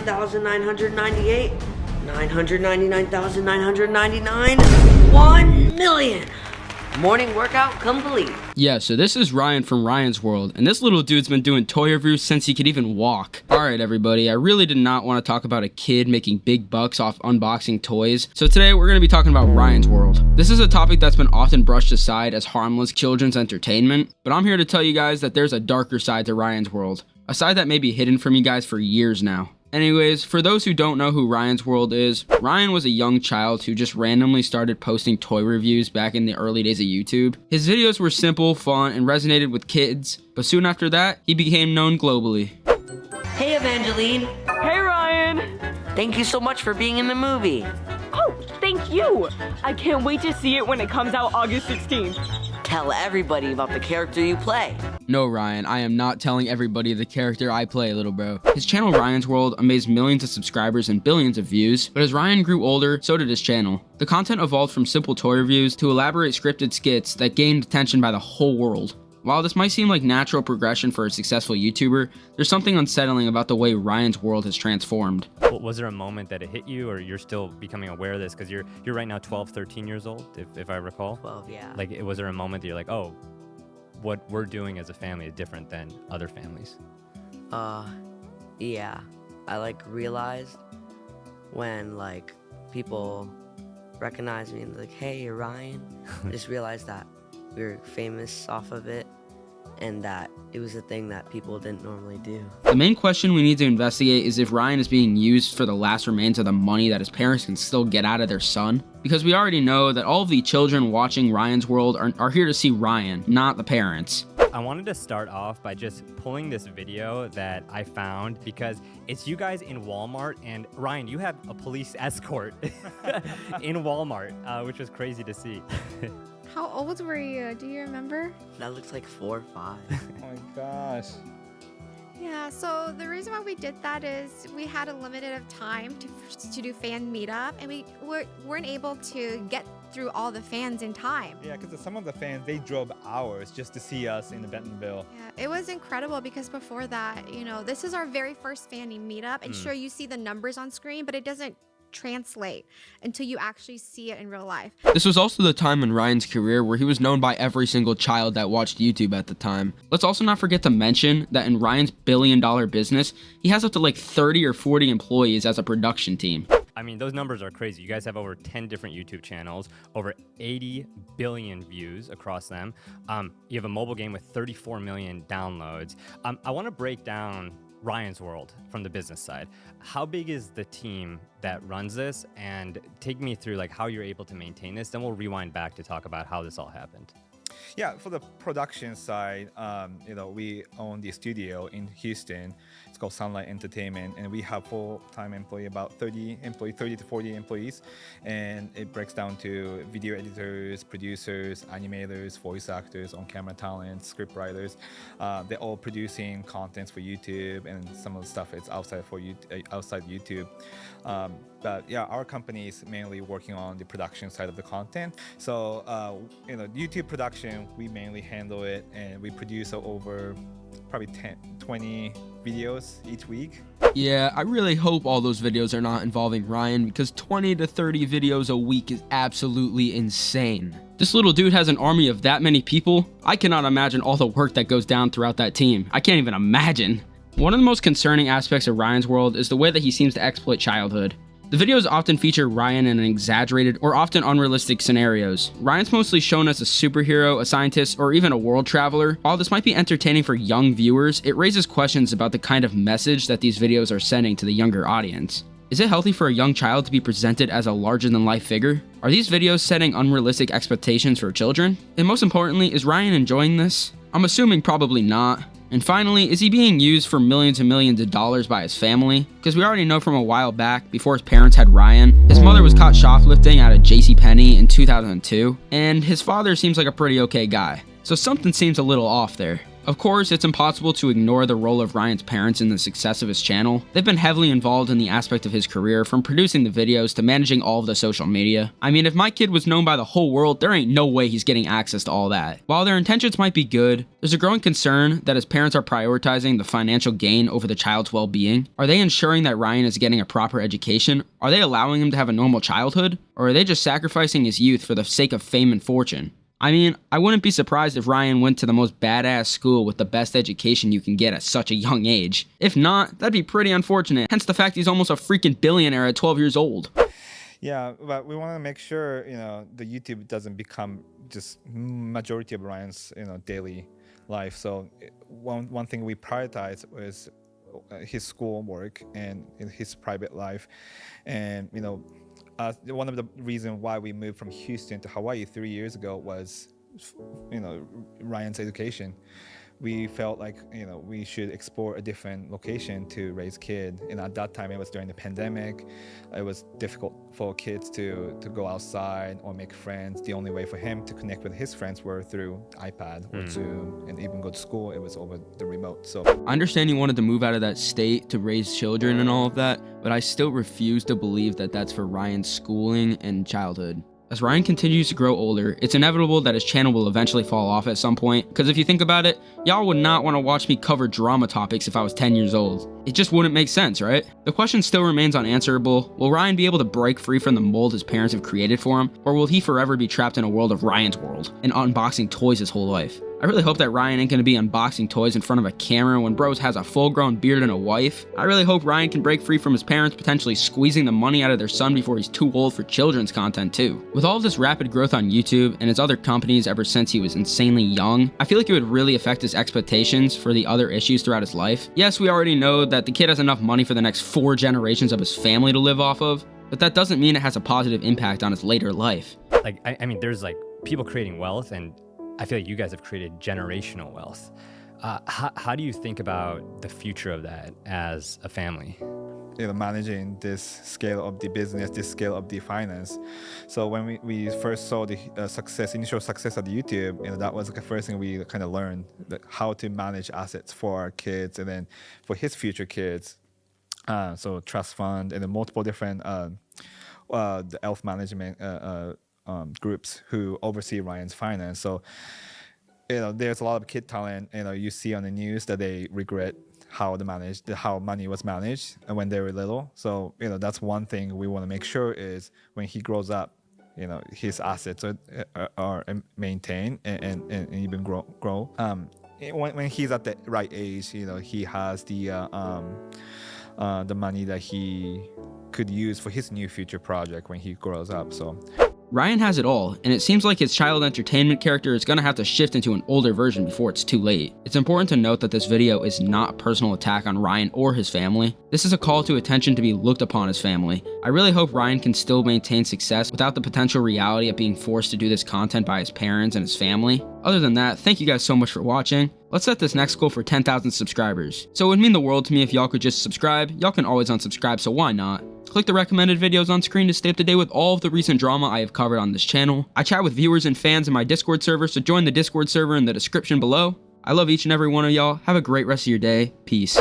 999,998, 999,999, 1 million. Morning workout complete. Yeah, so this is Ryan from Ryan's World, and this little dude's been doing toy reviews since he could even walk. Alright everybody, I really did not want to talk about a kid making big bucks off unboxing toys, so today we're going to be talking about Ryan's World. This is a topic that's been often brushed aside as harmless children's entertainment, but I'm here to tell you guys that there's a darker side to Ryan's World, a side that may be hidden from you guys for years now. Anyways, for those who don't know who Ryan's World is, Ryan was a young child who just randomly started posting toy reviews back in the early days of YouTube. His videos were simple, fun, and resonated with kids, but soon after that, he became known globally. Hey Evangeline. Hey Ryan! Thank you so much for being in the movie. Oh, thank you! I can't wait to see it when it comes out August 16th. Tell everybody about the character you play. No, Ryan, I am not telling everybody the character I play, little bro. His channel Ryan's World amazed millions of subscribers and billions of views, but as Ryan grew older, so did his channel. The content evolved from simple toy reviews to elaborate scripted skits that gained attention by the whole world. While this might seem like natural progression for a successful YouTuber, there's something unsettling about the way Ryan's World has transformed. Was there a moment that it hit you, or you're still becoming aware of this? Because you're right now 12, 13 years old, if I recall. 12, yeah. Like, was there a moment that you're like, oh, what we're doing as a family is different than other families? Yeah. I realized when people recognize me and hey, you're Ryan. I just realized that we were famous off of it, and that it was a thing that people didn't normally do. The main question we need to investigate is if Ryan is being used for the last remains of the money that his parents can still get out of their son. Because we already know that all of the children watching Ryan's World are here to see Ryan, not the parents. I wanted to start off by just pulling this video that I found because it's you guys in Walmart, and Ryan, you have a police escort in Walmart, which was crazy to see. How old were you? Do you remember? That looks like 4 or 5. Oh my gosh. Yeah, so the reason why we did that is we had a limited of time to do fan meetup, and we weren't able to get through all the fans in time. Yeah, because some of the fans, they drove hours just to see us in the Bentonville. Yeah, it was incredible because before that, this is our very first fan meetup, and sure, you see the numbers on screen, but it doesn't translate until you actually see it in real life. This was also the time in Ryan's career where he was known by every single child that watched YouTube at the time. Let's also not forget to mention that in Ryan's billion-dollar business, he has up to 30 or 40 employees as a production team. I mean, those numbers are crazy. You guys have over 10 different YouTube channels, over 80 billion views across them. You have a mobile game with 34 million downloads. I want to break down Ryan's World from the business side. How big is the team that runs this? And take me through how you're able to maintain this. Then we'll rewind back to talk about how this all happened. Yeah, for the production side, we own the studio in Houston. It's called Sunlight Entertainment, and we have full-time employee, about 30 to 40 employees, and it breaks down to video editors, producers, animators, voice actors, on-camera talents, script writers. They're all producing contents for YouTube, and some of the stuff is outside YouTube. But yeah, our company is mainly working on the production side of the content. So, YouTube production, we mainly handle it, and we produce over probably 20 videos each week. Yeah, I really hope all those videos are not involving Ryan, because 20 to 30 videos a week is absolutely insane. This little dude has an army of that many people. I cannot imagine all the work that goes down throughout that team. I can't even imagine. One of the most concerning aspects of Ryan's World is the way that he seems to exploit childhood. The videos often feature Ryan in an exaggerated or often unrealistic scenarios. Ryan's mostly shown as a superhero, a scientist, or even a world traveler. While this might be entertaining for young viewers, it raises questions about the kind of message that these videos are sending to the younger audience. Is it healthy for a young child to be presented as a larger-than-life figure? Are these videos setting unrealistic expectations for children? And most importantly, is Ryan enjoying this? I'm assuming probably not. And finally, is he being used for millions and millions of dollars by his family? Because we already know from a while back, before his parents had Ryan, his mother was caught shoplifting at a JCPenney in 2002, and his father seems like a pretty okay guy. So something seems a little off there. Of course, it's impossible to ignore the role of Ryan's parents in the success of his channel. They've been heavily involved in the aspect of his career, from producing the videos to managing all of the social media. I mean, if my kid was known by the whole world, there ain't no way he's getting access to all that. While their intentions might be good, there's a growing concern that his parents are prioritizing the financial gain over the child's well-being. Are they ensuring that Ryan is getting a proper education? Are they allowing him to have a normal childhood? Or are they just sacrificing his youth for the sake of fame and fortune? I mean, I wouldn't be surprised if Ryan went to the most badass school with the best education you can get at such a young age. If not, that'd be pretty unfortunate, hence the fact he's almost a freaking billionaire at 12 years old. Yeah, but we want to make sure, the YouTube doesn't become just majority of Ryan's, daily life. So one thing we prioritize was his schoolwork and his private life. And, one of the reasons why we moved from Houston to Hawaii 3 years ago was, Ryan's education. We felt like, we should explore a different location to raise kid. And at that time, it was during the pandemic. It was difficult for kids to go outside or make friends. The only way for him to connect with his friends were through iPad or Zoom, and even go to school, it was over the remote. So I understand you wanted to move out of that state to raise children and all of that, but I still refuse to believe that that's for Ryan's schooling and childhood. As Ryan continues to grow older, it's inevitable that his channel will eventually fall off at some point, because if you think about it, y'all would not want to watch me cover drama topics if I was 10 years old. It just wouldn't make sense, right? The question still remains unanswerable. Will Ryan be able to break free from the mold his parents have created for him, or will he forever be trapped in a world of Ryan's world and unboxing toys his whole life? I really hope that Ryan ain't gonna be unboxing toys in front of a camera when bros has a full-grown beard and a wife. I really hope Ryan can break free from his parents potentially squeezing the money out of their son before he's too old for children's content too. With all of this rapid growth on YouTube and his other companies ever since he was insanely young, I feel like it would really affect his expectations for the other issues throughout his life. Yes, we already know that the kid has enough money for the next 4 generations of his family to live off of, but that doesn't mean it has a positive impact on his later life. Like, I mean, there's like people creating wealth, and I feel like you guys have created generational wealth. How do you think about the future of that as a family? Managing this scale of the business, this scale of the finance. So when we first saw the initial success of the YouTube, that was the first thing we kind of learned, how to manage assets for our kids and then for his future kids. So trust fund and then multiple different the wealth management groups who oversee Ryan's finance. So there's a lot of kid talent you see on the news that they regret how money was managed when they were little. So that's one thing we want to make sure is when he grows up, his assets are maintained and even grow. When he's at the right age, he has the money that he could use for his new future project when he grows up. So Ryan has it all, and it seems like his child entertainment character is gonna have to shift into an older version before it's too late. It's important to note that this video is not a personal attack on Ryan or his family. This is a call to attention to be looked upon as family. I really hope Ryan can still maintain success without the potential reality of being forced to do this content by his parents and his family. Other than that, thank you guys so much for watching. Let's set this next goal for 10,000 subscribers. So it would mean the world to me if y'all could just subscribe. Y'all can always unsubscribe, so why not? Click the recommended videos on screen to stay up to date with all of the recent drama I have covered on this channel. I chat with viewers and fans in my Discord server, so join the Discord server in the description below. I love each and every one of y'all. Have a great rest of your day. Peace.